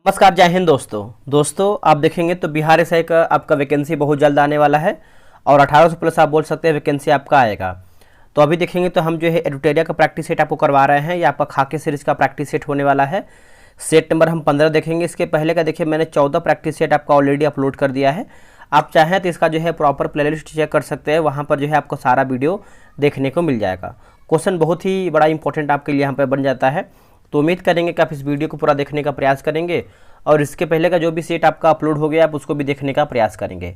नमस्कार, जय हिंद दोस्तों आप देखेंगे तो बिहार एसआई का आपका वैकेंसी बहुत जल्द आने वाला है और 1800 प्लस आप बोल सकते हैं वैकेंसी आपका आएगा। तो अभी देखेंगे तो हम जो है एडुटेरिया का प्रैक्टिस सेट आपको करवा रहे हैं। ये आपका खाके सीरीज का प्रैक्टिस सेट होने वाला है। सेट नंबर हम 15 देखेंगे। इसके पहले का देखिए मैंने 14 प्रैक्टिस सेट आपका ऑलरेडी अपलोड कर दिया है। आप चाहें तो इसका जो है प्रॉपर प्लेलिस्ट चेक कर सकते हैं। वहाँ पर जो है आपको सारा वीडियो देखने को मिल जाएगा। क्वेश्चन बहुत ही बड़ा इंपॉर्टेंट आपके लिए यहाँ पर बन जाता है। तो उम्मीद करेंगे कि आप इस वीडियो को पूरा देखने का प्रयास करेंगे और इसके पहले का जो भी सेट आपका अपलोड हो गया आप उसको भी देखने का प्रयास करेंगे।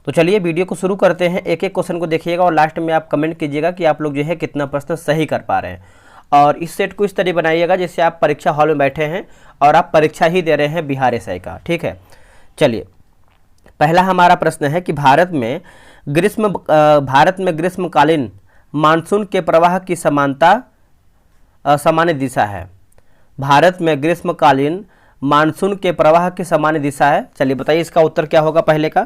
तो चलिए वीडियो को शुरू करते हैं। एक एक क्वेश्चन को देखिएगा और लास्ट में आप कमेंट कीजिएगा कि आप लोग जो है कितना प्रश्न सही कर पा रहे हैं। और इस सेट को इस तरह बनाइएगा जैसे आप परीक्षा हॉल में बैठे हैं और आप परीक्षा ही दे रहे हैं बिहार एसआई का। ठीक है, चलिए पहला हमारा प्रश्न है कि भारत में ग्रीष्मकालीन मानसून के प्रवाह की सामान्य दिशा है। भारत में ग्रीष्मकालीन मानसून के प्रवाह की सामान्य दिशा है। चलिए बताइए इसका उत्तर क्या होगा पहले का।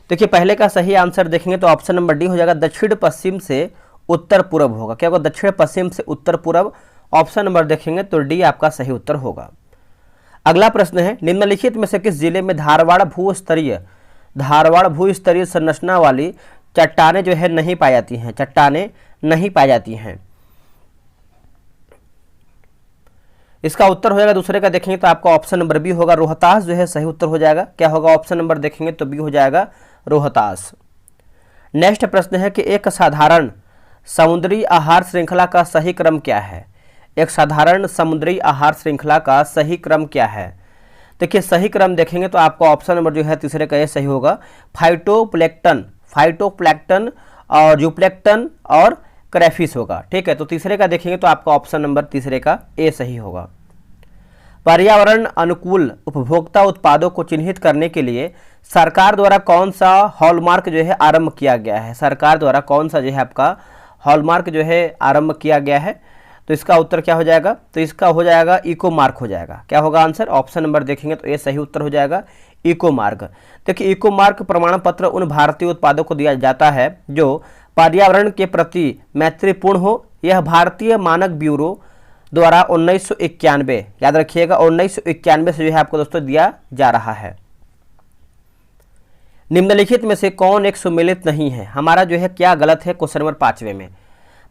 देखिए पहले का सही आंसर देखेंगे तो ऑप्शन नंबर डी हो जाएगा, दक्षिण पश्चिम से उत्तर पूर्व होगा। क्या होगा? दक्षिण पश्चिम से उत्तर पूर्व। ऑप्शन नंबर देखेंगे तो डी आपका सही उत्तर होगा। अगला प्रश्न है, निम्नलिखित में से किस जिले में धारवाड़ भूस्तरीय संरचना वाली चट्टानें जो है नहीं पाई जाती हैं? चट्टानें नहीं पाई जाती हैं। इसका उत्तर हो जाएगा दूसरे का देखेंगे तो आपका ऑप्शन नंबर बी होगा, रोहतास जो है सही उत्तर हो जाएगा। क्या होगा? ऑप्शन नंबर देखेंगे तो बी हो जाएगा, रोहतास। नेक्स्ट प्रश्न है कि एक साधारण समुद्री आहार श्रृंखला का सही क्रम क्या है? एक साधारण समुद्री आहार श्रृंखला का सही क्रम क्या है? देखिए सही क्रम देखेंगे तो आपका ऑप्शन नंबर जो है तीसरे का ये सही होगा, फाइटोप्लैंक्टन और जूप्लैंक्टन और क्रैफिश होगा। ठीक है, तो तीसरे का देखेंगे तो आपका ऑप्शन नंबर तीसरे का ए सही होगा। पर्यावरण अनुकूल उपभोक्ता उत्पादों को चिन्हित करने के लिए सरकार द्वारा कौन सा हॉलमार्क जो है आरंभ किया गया है? सरकार द्वारा कौन सा जो है आपका हॉलमार्क जो है आरंभ किया गया है? तो इसका उत्तर क्या हो जाएगा? तो इसका हो जाएगा इको मार्क हो जाएगा। क्या होगा आंसर? ऑप्शन नंबर देखेंगे तो ये सही उत्तर हो जाएगा, इको मार्क। देखिए इको मार्क प्रमाण पत्र उन भारतीय उत्पादों को दिया जाता है जो पर्यावरण के प्रति मैत्रीपूर्ण हो। यह भारतीय मानक ब्यूरो द्वारा 1991, याद रखिएगा 1991 से जो है आपको दोस्तों दिया जा रहा है। निम्नलिखित में से कौन एक सुमेलित नहीं है? हमारा जो है क्या गलत है क्वेश्चन नंबर 5वें में,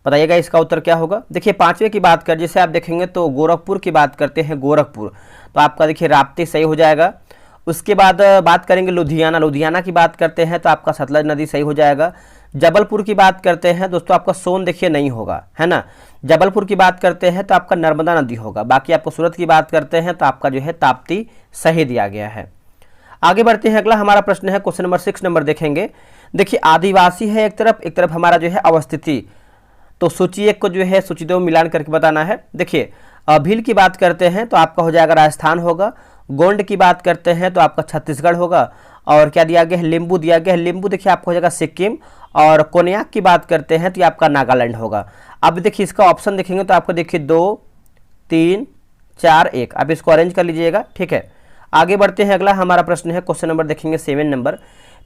बताइएगा इसका उत्तर क्या होगा। देखिए 5वें की बात कर जैसे आप देखेंगे तो गोरखपुर की बात करते हैं, गोरखपुर तो आपका देखिए राप्ती सही हो जाएगा। उसके बाद बात करेंगे लुधियाना की बात करते हैं तो आपका सतलज नदी सही हो जाएगा। जबलपुर की बात करते हैं दोस्तों आपका सोन देखिए नहीं होगा, है ना। जबलपुर की बात करते हैं तो आपका नर्मदा नदी होगा। बाकी आपको सूरत की बात करते हैं तो आपका जो है ताप्ती सही दिया गया है। आगे बढ़ते हैं, अगला हमारा प्रश्न है क्वेश्चन नंबर 6 नंबर देखेंगे। देखिए आदिवासी है एक तरफ हमारा जो है अवस्थिति, तो सूची 1 को जो है सूची 2 मिलान करके बताना है। देखिए भील की बात करते हैं तो आपका हो जाएगा राजस्थान होगा। गोंड की बात करते हैं तो आपका छत्तीसगढ़ होगा। और क्या दिया गया है? लिंबू दिया गया है। लिंबू देखिए आपको हो जाएगा सिक्किम। और कोन्याक की बात करते हैं तो ये आपका नागालैंड होगा। अब देखिए इसका ऑप्शन देखेंगे तो आपको देखिए 2, 3, 4, 1, आप इसको अरेंज कर लीजिएगा। ठीक है, आगे बढ़ते हैं। अगला हमारा प्रश्न है क्वेश्चन नंबर देखेंगे 7 नंबर,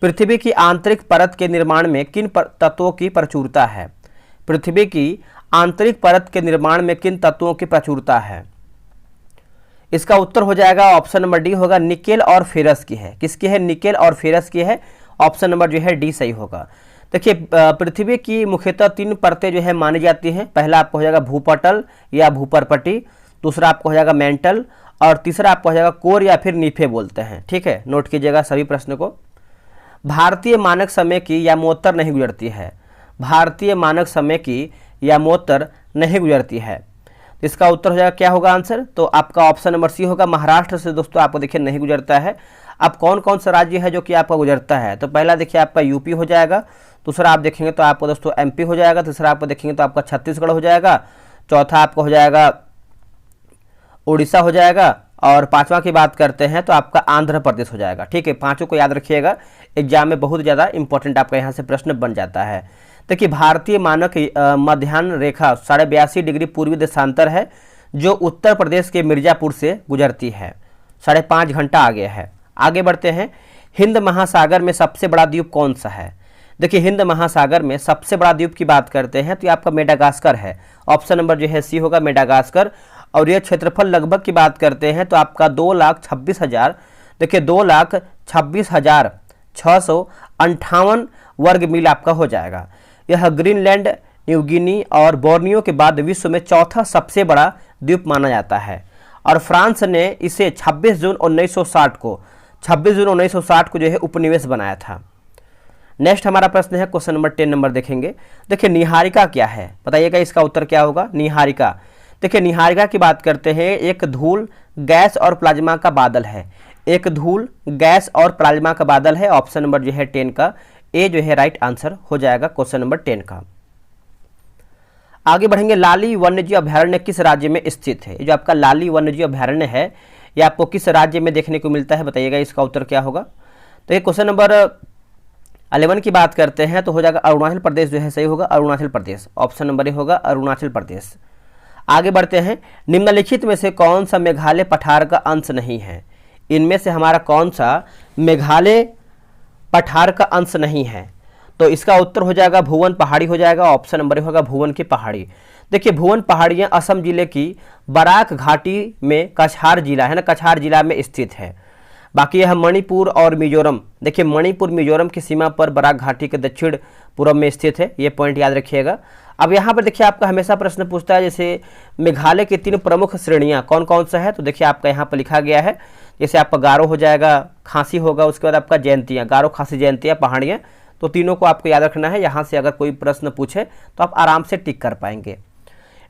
पृथ्वी की आंतरिक परत के निर्माण में किन तत्वों की प्रचुरता है? पृथ्वी की आंतरिक परत के निर्माण में किन तत्वों की प्रचुरता है? इसका उत्तर हो जाएगा ऑप्शन नंबर डी होगा, निकेल और फेरस की है। किसकी है? निकेल और फेरस की है। ऑप्शन नंबर जो है डी सही होगा। देखिए पृथ्वी की मुख्यतः 3 परतें जो है मानी जाती हैं। पहला आपको हो जाएगा भूपटल या भूपरपटी, दूसरा आपको हो जाएगा मेंटल और तीसरा आपको हो जाएगा कोर या फिर नीफे बोलते हैं। ठीक है, नोट कीजिएगा सभी प्रश्न को। भारतीय मानक समय की यामोत्तर नहीं गुजरती है। भारतीय मानक समय की यामोत्तर नहीं गुजरती है। इसका उत्तर हो जाएगा क्या होगा आंसर? तो आपका ऑप्शन नंबर सी होगा, महाराष्ट्र से दोस्तों आपको देखिए नहीं गुजरता है। अब कौन कौन सा राज्य है जो कि आपका गुजरता है? तो पहला देखिए आपका यूपी हो जाएगा, दूसरा आप देखेंगे तो आपको दोस्तों एमपी हो जाएगा, तीसरा आपको देखेंगे तो आपका छत्तीसगढ़ हो जाएगा, चौथा आपका हो जाएगा उड़ीसा हो जाएगा और 5वां की बात करते हैं तो आपका आंध्र प्रदेश हो जाएगा। ठीक है, 5 को याद रखिएगा, एग्जाम में बहुत ज़्यादा इंपॉर्टेंट आपका यहाँ से प्रश्न बन जाता है। देखिए भारतीय मानक मध्याह्न रेखा 82.5 डिग्री पूर्वी देशांतर है जो उत्तर प्रदेश के मिर्जापुर से गुजरती है। 5.5 घंटा आगे है। आगे बढ़ते हैं, हिंद महासागर में सबसे बड़ा द्वीप कौन सा है? देखिए हिंद महासागर में सबसे बड़ा द्वीप की बात करते हैं तो ये आपका मेडागास्कर है। ऑप्शन नंबर जो है सी होगा, मेडागास्कर। और यह क्षेत्रफल लगभग की बात करते हैं तो आपका 2,26,000, देखिए 2,26,658 वर्ग मील आपका हो जाएगा। यह ग्रीनलैंड, न्यू गिनी और बोर्नियो के बाद विश्व में चौथा सबसे बड़ा द्वीप माना जाता है और फ्रांस ने इसे 26 जून 1960 को जो है उपनिवेश बनाया था। नेक्स्ट हमारा प्रश्न है क्वेश्चन नंबर 10 नंबर देखेंगे। देखिए निहारिका क्या है, बताइएगा इसका उत्तर क्या होगा। निहारिका, देखिए निहारिका की बात करते हैं, एक धूल, गैस और प्लाज्मा का बादल है। एक धूल, गैस और प्लाज्मा का बादल है। ऑप्शन नंबर जो है 10 का ए जो है राइट आंसर हो जाएगा क्वेश्चन नंबर 10 का। आगे बढ़ेंगे, लाली वन्यजीव अभयारण्य किस राज्य में स्थित है। जो आपका लाली वन्यजीव अभयारण्य है ये आपको किस राज्य में देखने को मिलता है, बताइएगा इसका उत्तर क्या होगा। तो ये क्वेश्चन नंबर 11 की बात करते हैं तो हो जाएगा अरुणाचल प्रदेश जो है सही होगा, Arunachal Pradesh. Option number A होगा अरुणाचल प्रदेश। आगे बढ़ते हैं, निम्नलिखित में से कौन सा मेघालय पठार का अंश नहीं है। इनमें से हमारा कौन सा मेघालय पठार का अंश नहीं है, तो इसका उत्तर हो जाएगा भुवन पहाड़ी हो जाएगा। ऑप्शन नंबर होगा भुवन की पहाड़ी। देखिए भुवन पहाड़ियाँ असम जिले की बराक घाटी में कछार जिला है ना, कछार जिला में स्थित है। बाकी यह मणिपुर और मिजोरम, देखिए मणिपुर मिजोरम की सीमा पर बराक घाटी के दक्षिण पूर्व में स्थित है, ये पॉइंट याद रखिएगा। अब यहाँ पर देखिए आपका हमेशा प्रश्न पूछता है जैसे मेघालय की 3 प्रमुख श्रेणियाँ कौन कौन सा है, तो देखिए आपका यहाँ पर लिखा गया है, जैसे आपका गारो हो जाएगा, खांसी होगा, उसके बाद आपका जयंतियाँ, गारो खांसी जयंतियाँ पहाड़ियाँ, तो तीनों को आपको याद रखना है। यहाँ से अगर कोई प्रश्न पूछे तो आप आराम से टिक कर पाएंगे।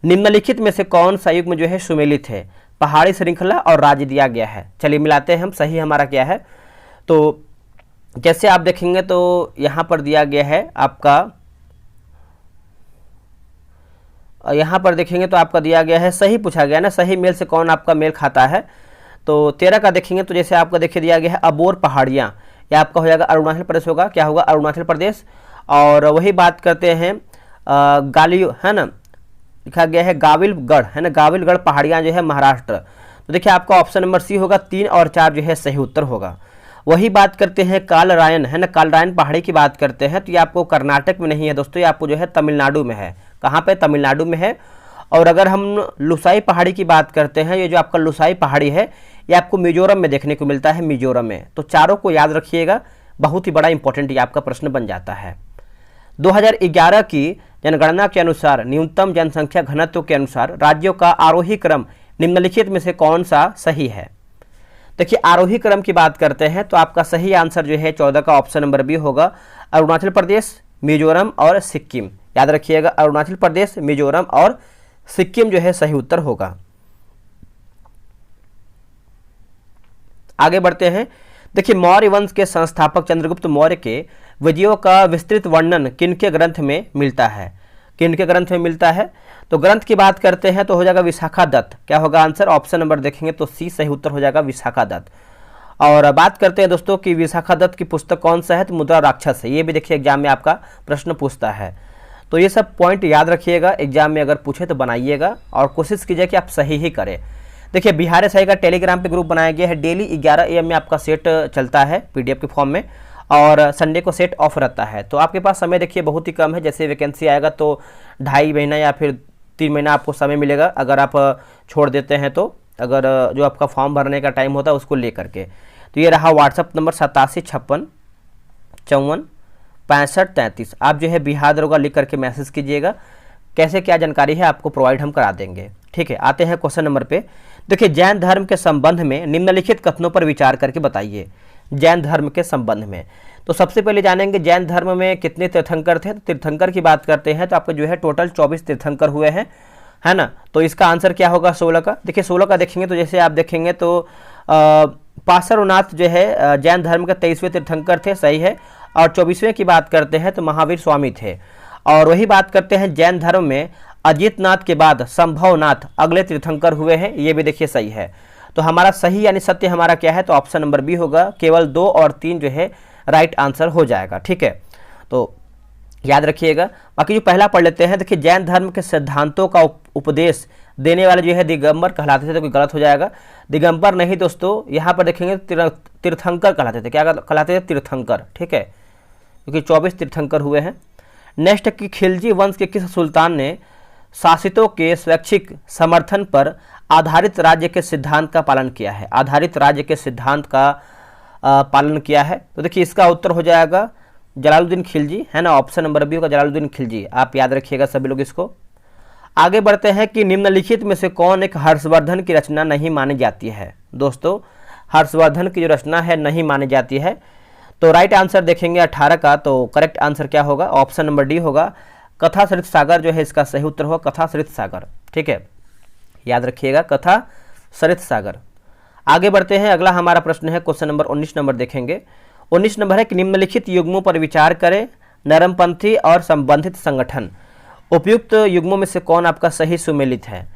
निम्नलिखित में से कौन सा युग्म जो है सुमेलित है, पहाड़ी श्रृंखला और राज्य दिया गया है। चलिए मिलाते हैं हम, सही हमारा क्या है। तो जैसे आप देखेंगे तो यहाँ पर दिया गया है आपका, यहाँ पर देखेंगे तो आपका दिया गया है सही पूछा गया ना, सही मेल से कौन आपका मेल खाता है। तो 13 का देखेंगे तो जैसे आपका देखिए दिया गया है अबोर पहाड़ियाँ, यह आपका हो जाएगा अरुणाचल प्रदेश होगा, क्या होगा अरुणाचल प्रदेश। और वही बात करते हैं गाली है ना, लिखा गया है गाविलगढ़ है ना, गाविलगढ़ पहाड़ियाँ जो है महाराष्ट्र। तो देखिए आपका ऑप्शन नंबर सी होगा, 3 और 4 जो है सही उत्तर होगा। वही बात करते हैं कालरायन है ना, कालरायन पहाड़ी की बात करते हैं तो ये आपको कर्नाटक में नहीं है दोस्तों, ये आपको जो है तमिलनाडु में है। कहाँ पे, तमिलनाडु में है। और अगर हम लुसाई पहाड़ी की बात करते हैं, ये जो आपका लुसाई पहाड़ी है ये आपको मिजोरम में देखने को मिलता है, मिजोरम में। तो चारों को याद रखिएगा, बहुत ही बड़ा इंपॉर्टेंट ये आपका प्रश्न बन जाता है। 2011 की जनगणना के अनुसार न्यूनतम जनसंख्या घनत्व के अनुसार राज्यों का आरोही क्रम निम्नलिखित में से कौन सा सही है। देखिए आरोही क्रम की बात करते हैं तो आपका सही आंसर जो है 14 का ऑप्शन नंबर बी होगा, अरुणाचल प्रदेश, मिजोरम और सिक्किम। याद रखिएगा अरुणाचल प्रदेश, मिजोरम और सिक्किम जो है सही उत्तर होगा। आगे बढ़ते हैं, देखिए मौर्य वंश के संस्थापक चंद्रगुप्त मौर्य के विजयों का विस्तृत वर्णन किनके ग्रंथ में मिलता है, किनके ग्रंथ में मिलता है। तो ग्रंथ की बात करते हैं तो हो जाएगा विशाखा दत्त। क्या होगा आंसर, ऑप्शन नंबर देखेंगे तो सी सही उत्तर हो जाएगा विशाखा दत्त। और बात करते हैं दोस्तों कि विशाखा दत्त की पुस्तक कौन सा है, तो मुद्रा राक्षस है। ये भी देखिए एग्जाम में आपका प्रश्न पूछता है, तो ये सब पॉइंट याद रखिएगा, एग्जाम में अगर पूछे तो बनाइएगा और कोशिश कीजिए कि आप सही ही करें। देखिए बिहार सही का टेलीग्राम पे ग्रुप बनाया गया है, डेली 11 AM में आपका सेट चलता है PDF के फॉर्म में, और संडे को सेट ऑफ रहता है। तो आपके पास समय देखिए बहुत ही कम है, जैसे वैकेंसी आएगा तो 2.5 महीना या फिर 3 महीना आपको समय मिलेगा अगर आप छोड़ देते हैं तो, अगर जो आपका फॉर्म भरने का टाइम होता है उसको ले करके। तो ये रहा व्हाट्सअप नंबर 8756546533। आप जो है बिहार दरोगा लिख करके मैसेज कीजिएगा, कैसे क्या जानकारी है आपको प्रोवाइड हम करा देंगे। ठीक है, आते हैं क्वेश्चन नंबर पे। देखिए जैन धर्म के संबंध में निम्नलिखित कथनों पर विचार करके बताइए। जैन धर्म के संबंध में तो सबसे पहले जानेंगे जैन धर्म में कितने तीर्थंकर थे। तो तीर्थंकर की बात करते हैं तो आपको जो है टोटल 24 तीर्थंकर हुए हैं, है ना। तो इसका आंसर क्या होगा 16 का। देखिए 16 का देखेंगे तो जैसे आप देखेंगे तो पार्श्वनाथ जो है जैन धर्म के 23वें तीर्थंकर थे, सही है। और 24वें की बात करते हैं तो महावीर स्वामी थे। और वही बात करते हैं जैन धर्म में अजितनाथ के बाद संभवनाथ अगले तीर्थंकर हुए हैं, ये भी देखिए सही है। तो हमारा सही यानी सत्य हमारा क्या है, तो ऑप्शन नंबर बी होगा। केवल 2 और 3 जो है राइट आंसर हो जाएगा। ठीक है, तो याद रखिएगा। बाकी जो पहला पढ़ लेते हैं, देखिए जैन धर्म के सिद्धांतों का उपदेश देने वाले जो है दिगंबर कहलाते थे, तो कोई गलत हो जाएगा। दिगंबर नहीं दोस्तों, यहाँ पर देखेंगे तीर्थंकर कहलाते थे। क्या कहलाते थे, तीर्थंकर। ठीक है, क्योंकि 24 तीर्थंकर हुए हैं। नेक्स्ट कि खिलजी वंश के किस सुल्तान ने शासितों के स्वैच्छिक समर्थन पर आधारित राज्य के सिद्धांत का पालन किया है? आधारित राज्य के सिद्धांत का पालन किया है। तो देखिए इसका उत्तर हो जाएगा जलालुद्दीन खिलजी, है ना। ऑप्शन नंबर बी होगा जलालुद्दीन खिलजी, आप याद रखिएगा सभी लोग इसको। आगे बढ़ते हैं कि निम्नलिखित में से कौन एक हर्षवर्धन की रचना नहीं मानी जाती है? दोस्तों हर्षवर्धन की जो रचना है नहीं मानी जाती है। तो राइट आंसर देखेंगे 18 का, तो करेक्ट आंसर क्या होगा? ऑप्शन नंबर डी होगा, कथा सरित सागर जो है इसका सही उत्तर होगा, कथा सरित सागर। ठीक है, याद रखिएगा कथा सरित सागर। आगे बढ़ते हैं, अगला हमारा प्रश्न है क्वेश्चन नंबर 19 नंबर देखेंगे। 19 नंबर है कि निम्नलिखित युग्मों पर विचार करें, नरमपंथी और संबंधित संगठन। उपयुक्त युग्मों में से कौन आपका सही सुमेलित है?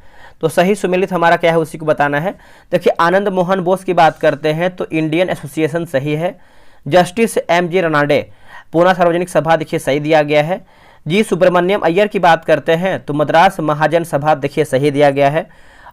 तो सही सुमेलित हमारा क्या है उसी को बताना है। देखिए आनंद मोहन बोस की बात करते हैं तो इंडियन एसोसिएशन सही है। Justice M G. रनाडे पूना सार्वजनिक सभा देखिए सही दिया गया है। जी सुब्रमण्यम अय्यर की बात करते हैं तो मद्रास महाजन सभा देखिए सही दिया गया है।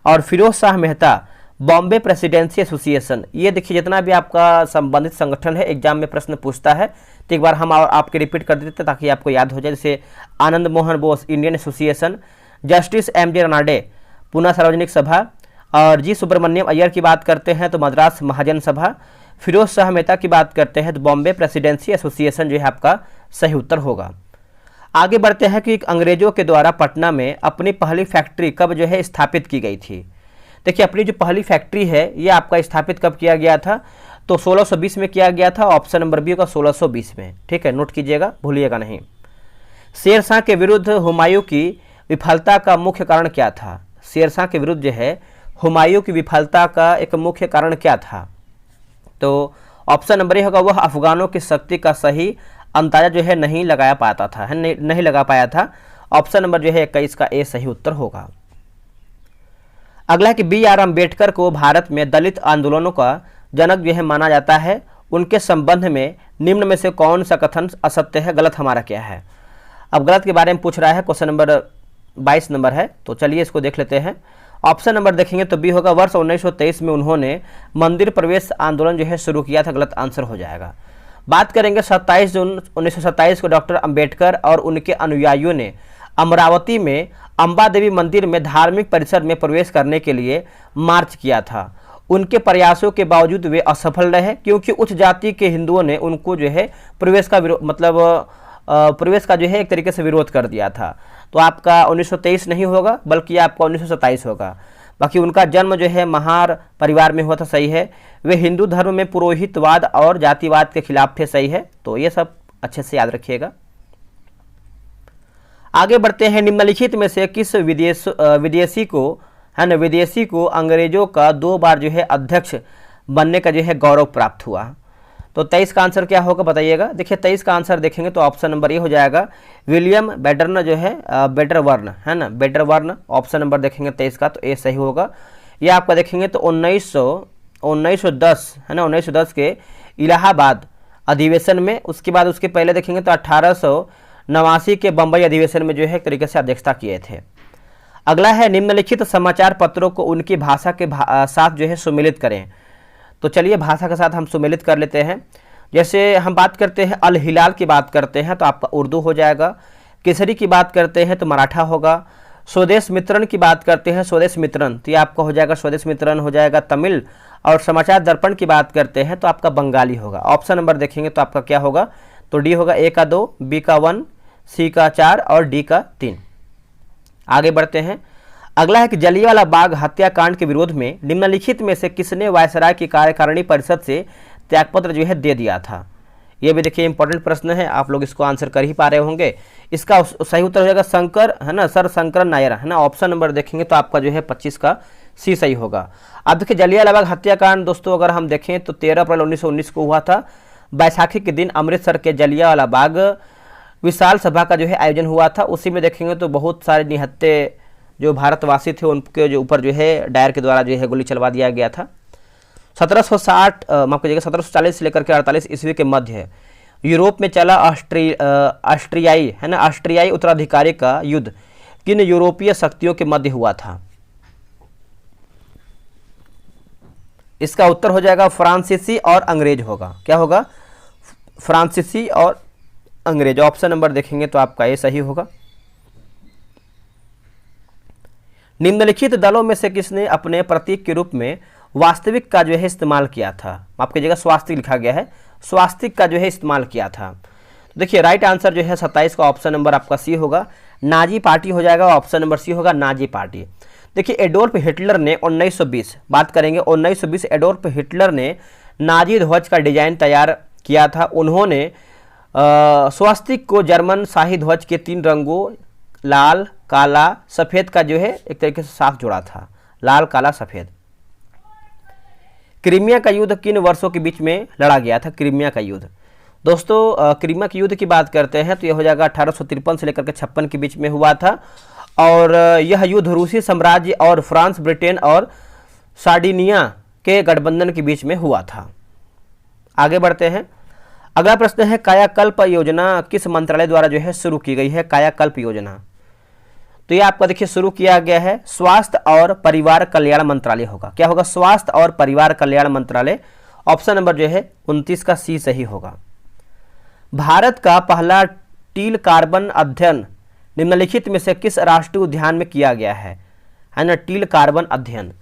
और फिरोज शाह मेहता बॉम्बे प्रेसिडेंसी एसोसिएशन, ये देखिए जितना भी आपका संबंधित संगठन है एग्जाम में प्रश्न पूछता है तो एक बार हम आपके रिपीट कर देते हैं ताकि आपको याद हो जाए। जैसे Anand Mohan Bose Indian association, justice M G. Ranade Poona Sarvajanik Sabha, और जी सुब्रमण्यम अय्यर की बात करते हैं तो मद्रास महाजन सभा, फिरोज शाह मेहता की बात करते हैं तो बॉम्बे प्रेसिडेंसी एसोसिएशन जो है आपका सही उत्तर होगा। आगे बढ़ते हैं कि अंग्रेजों के द्वारा पटना में अपनी पहली फैक्ट्री कब जो है स्थापित की गई थी? देखिए अपनी जो पहली फैक्ट्री है ये आपका स्थापित कब किया गया था? तो 1620 में किया गया था। ऑप्शन नंबर बी होगा 1620 में। ठीक है, नोट कीजिएगा, भूलिएगा नहीं। शेरशाह के विरुद्ध हुमायूं की विफलता का मुख्य कारण क्या था? शेरशाह के विरुद्ध जो है हुमायूं की विफलता का एक मुख्य कारण क्या था? तो ऑप्शन नंबर ए होगा वह अफगानों की शक्ति का सही अंदाजा जो है नहीं लगा पाता था, नहीं लगा पाया था। ऑप्शन नंबर जो है 21 का ए सही उत्तर होगा। अगला है कि बी.आर. अम्बेडकर को भारत में दलित आंदोलनों का जनक जो है माना जाता है। उनके संबंध में निम्न में से कौन सा कथन असत्य है, गलत हमारा क्या है? अब गलत के बारे में पूछ रहा है, क्वेश्चन नंबर 22 नंबर है, तो चलिए इसको देख लेते हैं। ऑप्शन नंबर देखेंगे तो बी होगा वर्ष 1923 में उन्होंने मंदिर प्रवेश आंदोलन जो है शुरू किया था, गलत आंसर हो जाएगा। बात करेंगे 27 जून 1927 को डॉक्टर अंबेडकर और उनके अनुयायियों ने अमरावती में अंबा देवी मंदिर में धार्मिक परिसर में प्रवेश करने के लिए मार्च किया था। उनके प्रयासों के बावजूद वे असफल रहे क्योंकि उच्च जाति के हिंदुओं ने उनको जो है प्रवेश का प्रवेश का जो है एक तरीके से विरोध कर दिया था। तो आपका 1923 नहीं होगा बल्कि आपका 1927 होगा। बाकी उनका जन्म जो है महार परिवार में हुआ था, सही है। वे हिंदू धर्म में पुरोहितवाद और जातिवाद के खिलाफ थे, सही है। तो ये सब अच्छे से याद रखिएगा। आगे बढ़ते हैं, निम्नलिखित में से किस विदेशी को अंग्रेजों का 2 बार जो है अध्यक्ष बनने का जो है गौरव प्राप्त हुआ? तो 23 का आंसर क्या होगा बताइएगा। देखिए 23 का आंसर देखेंगे तो ऑप्शन नंबर ये हो जाएगा विलियम बेटरन जो है बेटरवर्न, है ना, बेटरवर्न। ऑप्शन नंबर देखेंगे 23 का तो ए सही होगा। ये आपका देखेंगे तो 1910 है ना, 1910 के इलाहाबाद अधिवेशन में, उसके बाद उसके पहले देखेंगे तो 1889 के बम्बई अधिवेशन में जो है एक तरीके से अध्यक्षता किए थे। अगला है निम्नलिखित समाचार पत्रों को उनकी भाषा के साथ जो है सुमेलित करें। तो चलिए भाषा के साथ हम सुमेलित कर लेते हैं। जैसे हम बात करते हैं अल हिलाल की बात करते हैं तो आपका उर्दू हो जाएगा। केसरी की बात करते हैं तो मराठा होगा। स्वदेश मित्रण की बात करते हैं स्वदेश मित्रण तो ये आपका हो जाएगा स्वदेश मित्रण हो जाएगा तमिल। और समाचार दर्पण की बात करते हैं तो आपका बंगाली होगा। ऑप्शन नंबर देखेंगे तो आपका क्या होगा, तो डी होगा, ए का 2, बी का 1, सी का 4 और डी का 3। आगे बढ़ते हैं। अगला है कि जलियांवाला बाग हत्याकांड के विरोध में निम्नलिखित में से किसने वायसराय की कार्यकारिणी परिषद से त्यागपत्र जो है दे दिया था? ये भी देखिए इंपॉर्टेंट प्रश्न है, आप लोग इसको आंसर कर ही पा रहे होंगे। इसका सही उत्तर हो जाएगा शंकर, है ना, सर शंकरन नायर, है ना। ऑप्शन नंबर देखेंगे तो आपका जो है 25 का सी सही होगा। अब देखिए जलियांवाला बाग हत्याकांड दोस्तों अगर हम देखें तो 13 अप्रैल 1919 को हुआ था। बैसाखी के दिन अमृतसर के जलियांवाला बाग विशाल सभा का जो है आयोजन हुआ था। उसी में देखेंगे तो बहुत सारे निहत्थे जो भारतवासी थे उनके जो ऊपर जो है डायर के द्वारा जो है गोली चलवा दिया गया था। 1740 से लेकर के 48 ईस्वी के मध्य यूरोप में चला ऑस्ट्रियाई, है ना, ऑस्ट्रियाई उत्तराधिकारी का युद्ध किन यूरोपीय शक्तियों के मध्य हुआ था? इसका उत्तर हो जाएगा फ्रांसीसी और अंग्रेज होगा। क्या होगा? फ्रांसीसी और अंग्रेज। ऑप्शन नंबर देखेंगे तो आपका ये सही होगा। निम्नलिखित दलों में से किसने अपने प्रतीक के रूप में वास्तविक का जो है इस्तेमाल किया था? आपकी जगह स्वास्तिक लिखा गया है, स्वास्तिक का जो है इस्तेमाल किया था। तो देखिए राइट आंसर जो है 27 का ऑप्शन नंबर आपका सी होगा, नाजी पार्टी हो जाएगा। ऑप्शन नंबर सी होगा नाजी पार्टी। देखिए एडोल्फ हिटलर ने 1920 बात करेंगे 1920 एडोल्फ हिटलर ने नाजी ध्वज का डिजाइन तैयार किया था। उन्होंने स्वास्तिक को जर्मन शाही ध्वज के 3 रंगों लाल काला सफेद का जो है एक तरीके से साथ जोड़ा था, लाल काला सफेद। क्रीमिया का युद्ध किन वर्षों के बीच में लड़ा गया था? क्रीमिया का युद्ध दोस्तों क्रीमिया के युद्ध की बात करते हैं तो यह हो जाएगा 1853 से लेकर के 56 के बीच में हुआ था। और यह युद्ध रूसी साम्राज्य और फ्रांस, ब्रिटेन और सार्डिनिया के गठबंधन के बीच में हुआ था। आगे बढ़ते हैं। अगला प्रश्न है कायाकल्प योजना किस मंत्रालय द्वारा जो है शुरू की गई है? कायाकल्प योजना तो ये आपका देखिए शुरू किया गया है स्वास्थ्य और परिवार कल्याण मंत्रालय होगा। क्या होगा? स्वास्थ्य और परिवार कल्याण मंत्रालय। ऑप्शन नंबर जो है 29 का सी सही होगा। भारत का पहला टील कार्बन अध्ययन निम्नलिखित में से किस राष्ट्रीय उद्यान में किया गया है ना? टील कार्बन अध्ययन।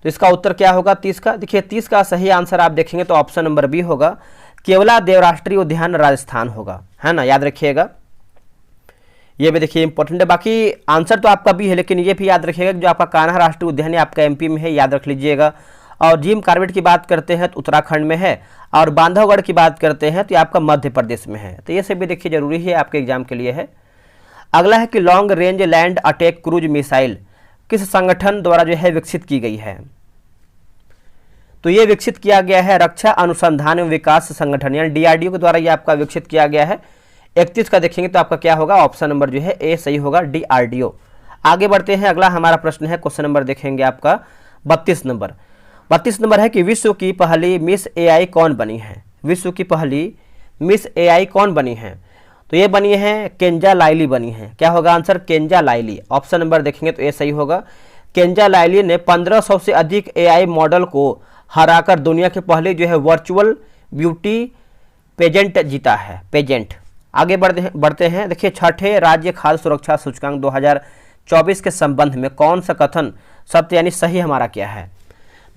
तो इसका उत्तर क्या होगा 30 का? देखिए 30 का सही आंसर आप देखेंगे तो ऑप्शन नंबर बी होगा, केवला देव राष्ट्रीय उद्यान राजस्थान होगा, है ना, याद रखिएगा। ये भी देखिए इंपॉर्टेंट है। बाकी आंसर तो आपका भी है लेकिन ये भी याद रखिएगा जो आपका कान्हा राष्ट्रीय उद्यान है आपका एमपी में है, याद रख लीजिएगा। और जिम कॉर्बेट की बात करते हैं तो उत्तराखंड में है, और बांधवगढ़ की बात करते हैं तो ये आपका मध्य प्रदेश में है। तो ये सब भी देखिए जरूरी है आपके एग्जाम के लिए है। अगला है कि long range land attack cruise missile किस संगठन द्वारा जो है विकसित की गई है? तो ये विकसित किया गया है रक्षा अनुसंधान एवं विकास संगठन यानी डीआरडीओ के द्वारा ये आपका विकसित किया गया है। 31 का देखेंगे तो आपका क्या होगा? ऑप्शन नंबर जो है ए सही होगा, डीआरडीओ। आगे बढ़ते हैं। अगला हमारा प्रश्न है क्वेश्चन नंबर देखेंगे आपका 32 नंबर। 32 नंबर है कि विश्व की पहली मिस एआई कौन बनी है? विश्व की पहली मिस एआई कौन बनी है? तो ये बनी है केंजा लाइली बनी है। क्या होगा आंसर? केंजा लाइली। ऑप्शन नंबर देखेंगे तो ये सही होगा। केंजा लाइली ने 1500 से अधिक एआई मॉडल को हराकर दुनिया के पहले जो है वर्चुअल ब्यूटी पेजेंट जीता है, पेजेंट। आगे बढ़ते हैं। देखिए छठे राज्य खाद्य सुरक्षा सूचकांक 2024 के संबंध में कौन सा कथन सत्य यानी सही हमारा क्या है?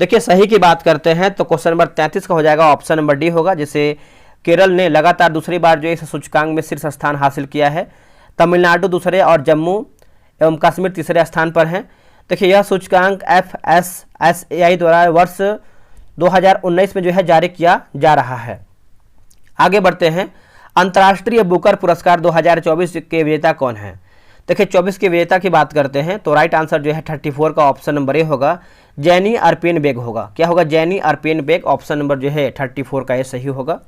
देखिए सही की बात करते हैं तो क्वेश्चन नंबर 33 का हो जाएगा, ऑप्शन नंबर डी होगा। जैसे केरल ने लगातार दूसरी बार जो इस सूचकांक में शीर्ष स्थान हासिल किया है, तमिलनाडु दूसरे और जम्मू एवं कश्मीर तीसरे स्थान पर हैं। देखिए यह सूचकांक FSSAI द्वारा वर्ष 2019 में जो है जारी किया जा रहा है। आगे बढ़ते हैं। अंतर्राष्ट्रीय बुकर पुरस्कार 2024 के विजेता कौन है? देखिए 24 के विजेता की बात करते हैं तो राइट आंसर जो है 34 का ऑप्शन नंबर ए होगा, जैनी अर्पेन बेग होगा। क्या होगा? जैनी अर्पेन बेग। ऑप्शन नंबर जो है 34 का ये सही होगा।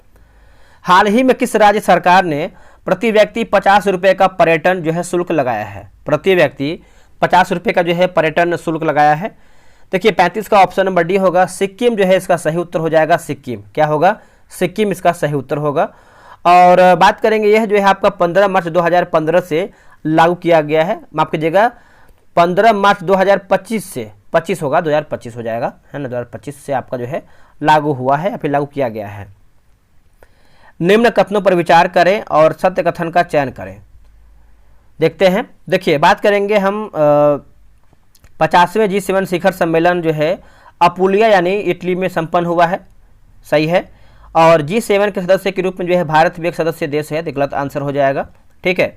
हाल ही में किस राज्य सरकार ने प्रति व्यक्ति 50 रुपये का पर्यटन जो है शुल्क लगाया है? प्रति व्यक्ति 50 रुपये का जो है पर्यटन शुल्क लगाया है। देखिए 35 का ऑप्शन नंबर डी होगा, सिक्किम जो है इसका सही उत्तर हो जाएगा, सिक्किम। क्या होगा? सिक्किम इसका सही उत्तर होगा। और बात करेंगे यह जो है आपका 15 मार्च 2015 से लागू किया गया है। माफ कीजिएगा 15 मार्च 2025 से 25 होगा, 2025 हो जाएगा, है ना, 2025 से आपका जो है लागू हुआ है या फिर लागू किया गया है। निम्न कथनों पर विचार करें और सत्य कथन का चयन करें। देखते हैं। देखिए बात करेंगे हम 50वें G7 शिखर सम्मेलन जो है अपुलिया यानी इटली में संपन्न हुआ है, सही है। और G7 के सदस्य के रूप में जो है भारत भी एक सदस्य देश है, तो गलत आंसर हो जाएगा, ठीक है।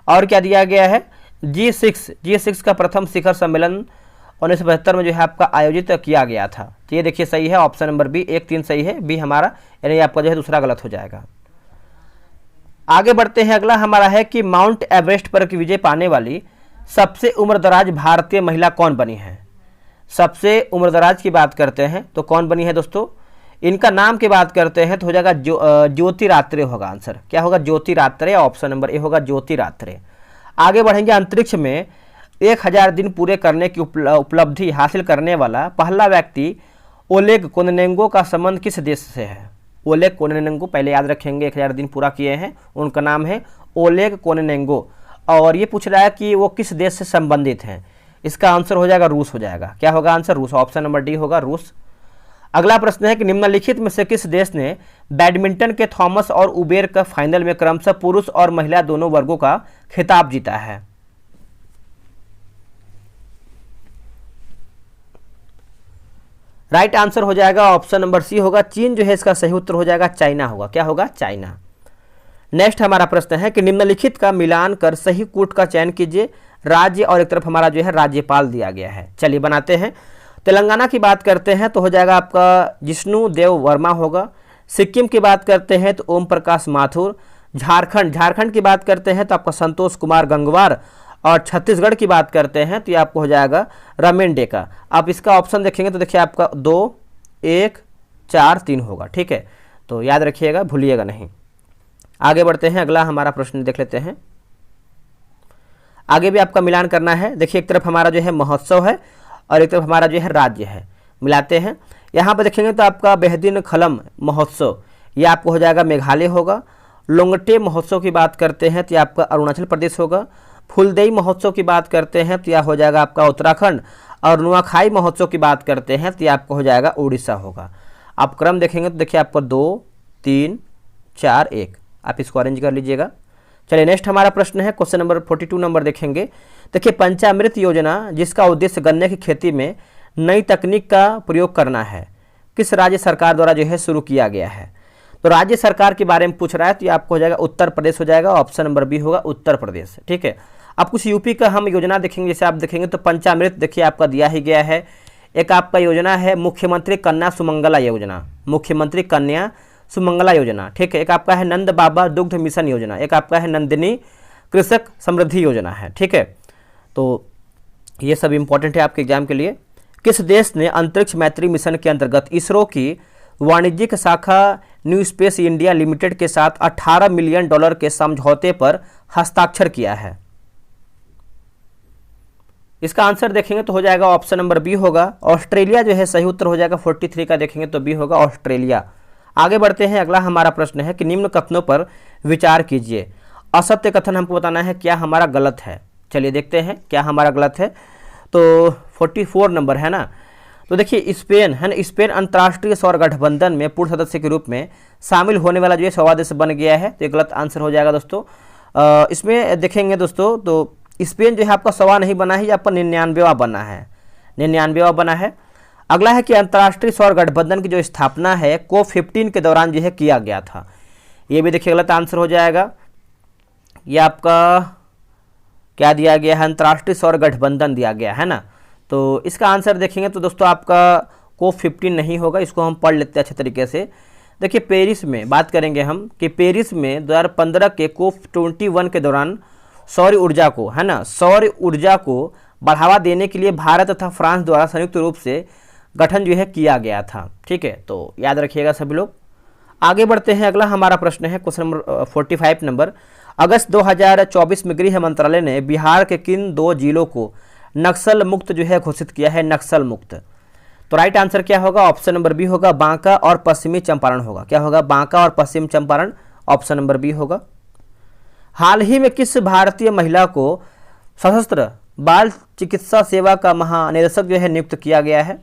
और क्या दिया गया है? G6 का प्रथम शिखर सम्मेलन 1972 में जो है आपका आयोजित किया गया था। तो ये देखिए सही है, ऑप्शन नंबर बी। 1 3 सही है, बी हमारा यानी आपका जो है दूसरा गलत हो जाएगा। आगे बढ़ते हैं। अगला हमारा है कि माउंट एवरेस्ट पर विजय पाने वाली सबसे उम्रदराज भारतीय महिला कौन बनी है? सबसे उम्रदराज की बात करते हैं तो कौन बनी है दोस्तों? इनका नाम की बात करते हैं तो हो जाएगा ज्योति रात्रे होगा आंसर। क्या होगा? ज्योति रात्रे। ऑप्शन नंबर ए होगा, ज्योति रात्रे। आगे बढ़ेंगे। अंतरिक्ष में 1000 दिन पूरे करने की उपलब्धि हासिल करने वाला पहला व्यक्ति ओलेग कोनेनेंगो का संबंध किस देश से है? ओलेग कोनेनेंगो पहले याद रखेंगे, 1000 दिन पूरा किए हैं, उनका नाम है ओलेग कोनेनेंगो। और ये पूछ रहा है कि वो किस देश से संबंधित हैं। इसका आंसर हो जाएगा रूस हो जाएगा। क्या होगा आंसर? रूस। ऑप्शन नंबर डी होगा, रूस। अगला प्रश्न है कि निम्नलिखित में से किस देश ने बैडमिंटन के थॉमस और उबेर कप फाइनल में क्रमशः पुरुष और महिला दोनों वर्गों का खिताब जीता है? राइट आंसर हो जाएगा ऑप्शन नंबर सी होगा, चीन जो है इसका सही उत्तर हो जाएगा, चाइना होगा। क्या होगा? चाइना। नेक्स्ट हमारा प्रश्न है कि निम्नलिखित का मिलान कर सही कूट का चयन कीजिए। राज्य और एक तरफ हमारा जो है राज्यपाल दिया गया है। चलिए बनाते हैं। तेलंगाना की बात करते हैं तो हो जाएगा आपका जिष्णु देव वर्मा होगा। सिक्किम की बात करते हैं तो ओम प्रकाश माथुर। झारखंड की बात करते हैं तो आपका संतोष कुमार गंगवार। और छत्तीसगढ़ की बात करते हैं तो ये आपको हो जाएगा रमेन डेका। आप इसका ऑप्शन देखेंगे तो देखिए आपका 2, 1, 4, 3 होगा। ठीक है, तो याद रखिएगा, भूलिएगा नहीं। आगे बढ़ते हैं, अगला हमारा प्रश्न देख लेते हैं। आगे भी आपका मिलान करना है। देखिए एक तरफ हमारा जो है महोत्सव है और एक तरफ हमारा जो है राज्य है, मिलाते हैं। यहाँ पर देखेंगे तो आपका बेहदीन खलम महोत्सव ये आपको हो जाएगा मेघालय होगा। लोंगटे महोत्सव की बात करते हैं तो यह आपका अरुणाचल प्रदेश होगा। फूलदेई महोत्सव की बात करते हैं तो यह हो जाएगा आपका उत्तराखंड। और नुआखाई महोत्सव की बात करते हैं तो यह आपको हो जाएगा उड़ीसा होगा। आप क्रम देखेंगे तो देखिए आपको 2, 3, 4, 1, आप इसको अरेंज कर लीजिएगा। चलिए नेक्स्ट हमारा प्रश्न है, क्वेश्चन नंबर 42 नंबर देखेंगे। देखिए पंचामृत योजना जिसका उद्देश्य गन्ने की खेती में नई तकनीक का प्रयोग करना है, किस राज्य सरकार द्वारा जो है शुरू किया गया है? तो राज्य सरकार के बारे में पूछ रहा है तो ये आपको हो जाएगा उत्तर प्रदेश हो जाएगा। ऑप्शन नंबर बी होगा उत्तर प्रदेश। ठीक है, अब कुछ यूपी का हम योजना देखेंगे। जैसे आप देखेंगे तो पंचामृत देखिए आपका दिया ही गया है। एक आपका योजना है मुख्यमंत्री कन्या सुमंगला योजना, मुख्यमंत्री कन्या सुमंगला योजना। ठीक है, एक आपका है नंद बाबा दुग्ध मिशन योजना, एक आपका है नंदिनी कृषक समृद्धि योजना है। ठीक है, तो ये सब इंपॉर्टेंट है आपके एग्जाम के लिए। किस देश ने अंतरिक्ष मैत्री मिशन के अंतर्गत इसरो की वाणिज्यिक शाखा न्यू स्पेस इंडिया लिमिटेड के साथ $18 मिलियन के समझौते पर हस्ताक्षर किया है? इसका आंसर देखेंगे तो हो जाएगा ऑप्शन नंबर बी होगा ऑस्ट्रेलिया जो है सही उत्तर हो जाएगा। 43 का देखेंगे तो बी होगा ऑस्ट्रेलिया। आगे बढ़ते हैं, अगला हमारा प्रश्न है कि निम्न कथनों पर विचार कीजिए। असत्य कथन हमको बताना है क्या हमारा गलत है। चलिए देखते हैं क्या हमारा गलत है। तो 44 नंबर है ना। तो देखिए स्पेन है ना, स्पेन अंतर्राष्ट्रीय सौर गठबंधन में पूर्ण सदस्य के रूप में शामिल होने वाला जो है 100वां देश बन गया है। तो ये गलत आंसर हो जाएगा दोस्तों। इसमें देखेंगे दोस्तों तो स्पेन जो है आपका 100वां नहीं बना है, ये आपका 99वां बना है, 99वां बना है। अगला है कि अंतर्राष्ट्रीय सौर गठबंधन की जो स्थापना है COP15 के दौरान जो है किया गया था। ये भी देखिए गलत आंसर हो जाएगा। ये आपका क्या दिया गया है? अंतर्राष्ट्रीय सौर गठबंधन दिया गया है ना। तो इसका आंसर देखेंगे तो दोस्तों आपका COP15 नहीं होगा। इसको हम पढ़ लेते हैं अच्छे तरीके से। देखिए पेरिस में बात करेंगे हम कि पेरिस में 2015 के COP21 के दौरान सौर ऊर्जा को है ना, सौर ऊर्जा को बढ़ावा देने के लिए भारत तथा फ्रांस द्वारा संयुक्त रूप से गठन जो है किया गया था। ठीक है, तो याद रखिएगा सभी लोग। आगे बढ़ते हैं, अगला हमारा प्रश्न है क्वेश्चन नंबर 45 नंबर। अगस्त 2024 में गृह मंत्रालय ने बिहार के किन 2 जिलों को नक्सल मुक्त जो है घोषित किया है? नक्सल मुक्त। तो राइट आंसर क्या होगा? ऑप्शन नंबर बी होगा बांका और पश्चिमी चंपारण होगा। क्या होगा? बांका और पश्चिम चंपारण, ऑप्शन नंबर बी होगा। हाल ही में किस भारतीय महिला को सशस्त्र बाल चिकित्सा सेवा का महानिदेशक जो है नियुक्त किया गया है?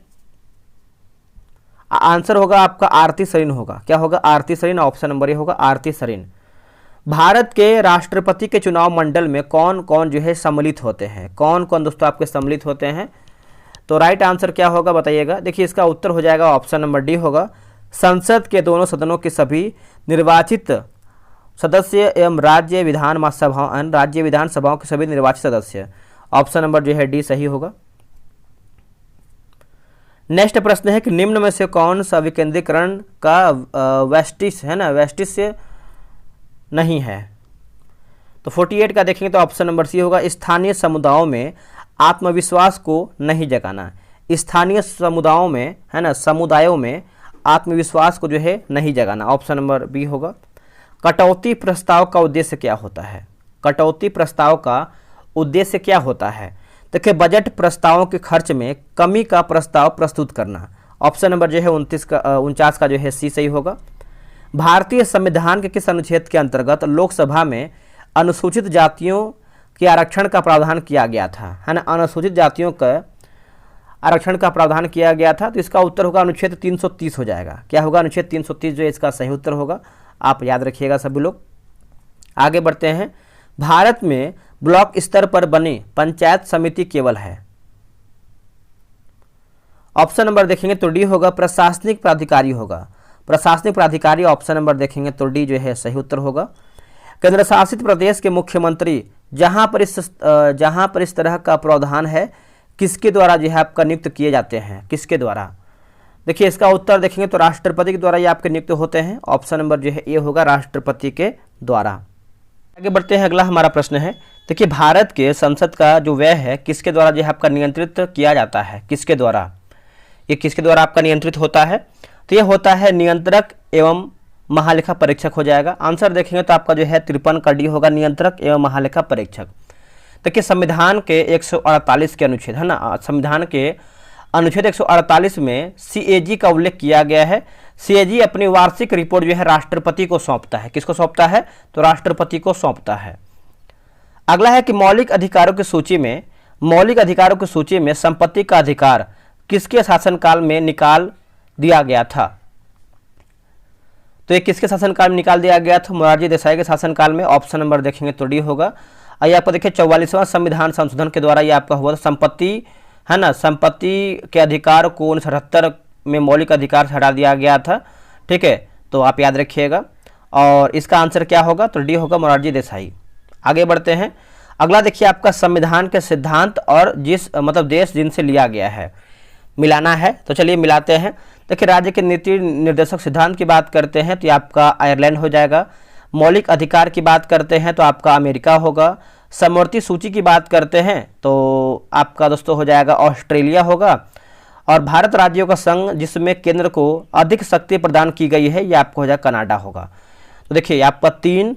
आंसर होगा आपका आरती सरीन होगा। क्या होगा? आरती सरीन, ऑप्शन नंबर ए होगा आरती सरीन। भारत के राष्ट्रपति के चुनाव मंडल में कौन कौन जो है सम्मिलित होते हैं? कौन कौन दोस्तों आपके सम्मिलित होते हैं? तो राइट आंसर क्या होगा बताइएगा। देखिए इसका उत्तर हो जाएगा ऑप्शन नंबर डी होगा संसद के दोनों सदनों के सभी निर्वाचित सदस्य एवं राज्य विधानसभाओं के सभी निर्वाचित सदस्य। ऑप्शन नंबर जो है डी सही होगा। नेक्स्ट प्रश्न है कि निम्न में से कौन सा विकेंद्रीकरण का वेस्टिस है ना, वेस्टिस नहीं है? तो 48 का देखेंगे तो ऑप्शन नंबर सी होगा स्थानीय समुदायों में आत्मविश्वास को नहीं जगाना। स्थानीय समुदायों में है ना, समुदायों में आत्मविश्वास को जो है नहीं जगाना, ऑप्शन नंबर बी होगा। कटौती प्रस्ताव का उद्देश्य क्या होता है? कटौती प्रस्ताव का उद्देश्य क्या होता है? देखिए बजट प्रस्तावों के खर्च में कमी का प्रस्ताव प्रस्तुत करना, ऑप्शन नंबर जो है 49 का जो है सी सही होगा। भारतीय संविधान के किस अनुच्छेद के अंतर्गत लोकसभा में अनुसूचित जातियों के आरक्षण का प्रावधान किया गया था? है ना, अनुसूचित जातियों का आरक्षण का प्रावधान किया गया था। तो इसका उत्तर होगा अनुच्छेद 330 हो जाएगा। क्या होगा? अनुच्छेद 330 जो है इसका सही उत्तर होगा। आप याद रखिएगा सभी लोग। आगे बढ़ते हैं। भारत में ब्लॉक स्तर पर बनी पंचायत समिति केवल है? ऑप्शन नंबर देखेंगे तो डी होगा, प्रशासनिक प्राधिकारी होगा। प्रशासनिक प्राधिकारी ऑप्शन नंबर देखेंगे तो डी जो है सही उत्तर होगा। केंद्र शासित प्रदेश के मुख्यमंत्री जहां पर इस तरह का प्रावधान है, किसके द्वारा जो है आपका नियुक्त किए जाते हैं, किसके द्वारा? देखिए इसका उत्तर देखेंगे तो राष्ट्रपति के द्वारा ये आपके नियुक्त होते हैं। ऑप्शन नंबर जो है ये होगा, राष्ट्रपति के द्वारा। आगे बढ़ते हैं, अगला हमारा प्रश्न है, देखिए भारत के संसद का जो व्यय है किसके द्वारा जो है आपका नियंत्रित किया जाता है, किसके द्वारा? ये किसके द्वारा आपका नियंत्रित होता है? तो ये होता है नियंत्रक एवं महालेखा परीक्षक हो जाएगा। आंसर देखेंगे तो आपका जो है 53 का डी होगा, नियंत्रक एवं महालेखा परीक्षक। देखिए संविधान के 148 के अनुच्छेद है ना, संविधान के अनुच्छेद 148 में सीएजी का उल्लेख किया गया है। सीएजी अपनी वार्षिक रिपोर्ट जो है राष्ट्रपति को सौंपता है। किसको सौंपता है? तो राष्ट्रपति को सौंपता है। अगला है कि मौलिक अधिकारों की सूची में संपत्ति का अधिकार किसके शासनकाल में निकाल दिया गया था? तो ये किसके शासनकाल में निकाल दिया गया था? मोरारजी देसाई के शासनकाल में। ऑप्शन नंबर देखेंगे तो डी होगा। आइए आपको देखिए 44वां संविधान संशोधन के द्वारा ये आपका हुआ था। संपत्ति है ना, संपत्ति के अधिकार को 1978 में मौलिक अधिकार से हटा दिया गया था। ठीक है, तो आप याद रखिएगा। और इसका आंसर क्या होगा? तो डी होगा, मोरारजी देसाई। आगे बढ़ते हैं, अगला देखिए आपका संविधान के सिद्धांत और देश जिनसे लिया गया है, मिलाना है। तो चलिए मिलाते हैं। देखिए राज्य के नीति निर्देशक सिद्धांत की बात करते हैं तो ये आपका आयरलैंड हो जाएगा। मौलिक अधिकार की बात करते हैं तो आपका अमेरिका होगा। समवर्ती सूची की बात करते हैं तो आपका दोस्तों हो जाएगा ऑस्ट्रेलिया होगा। और भारत राज्यों का संघ जिसमें केंद्र को अधिक शक्ति प्रदान की गई है, ये आपको हो जाएगा कनाडा होगा। तो देखिए आपका 3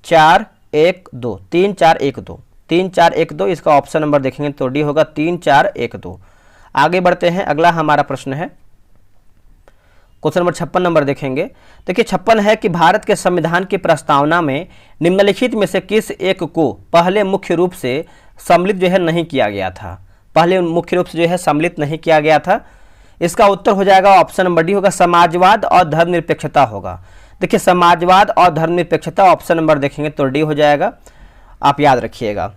4 1 2 3 4 1 2 3 4 1 2 इसका ऑप्शन नंबर देखेंगे तो डी होगा 3 4 1 2। आगे बढ़ते हैं, अगला हमारा प्रश्न है क्वेश्चन नंबर 56 नंबर देखेंगे। देखिए 56 है कि भारत के संविधान की प्रस्तावना में निम्नलिखित में से किस एक को पहले मुख्य रूप से सम्मिलित जो है नहीं किया गया था? पहले मुख्य रूप से जो है सम्मिलित नहीं किया गया था। इसका उत्तर हो जाएगा ऑप्शन नंबर डी होगा, समाजवाद और धर्मनिरपेक्षता होगा। देखिए समाजवाद और धर्मनिरपेक्षता ऑप्शन नंबर देखेंगे तो डी हो जाएगा, आप याद रखिएगा।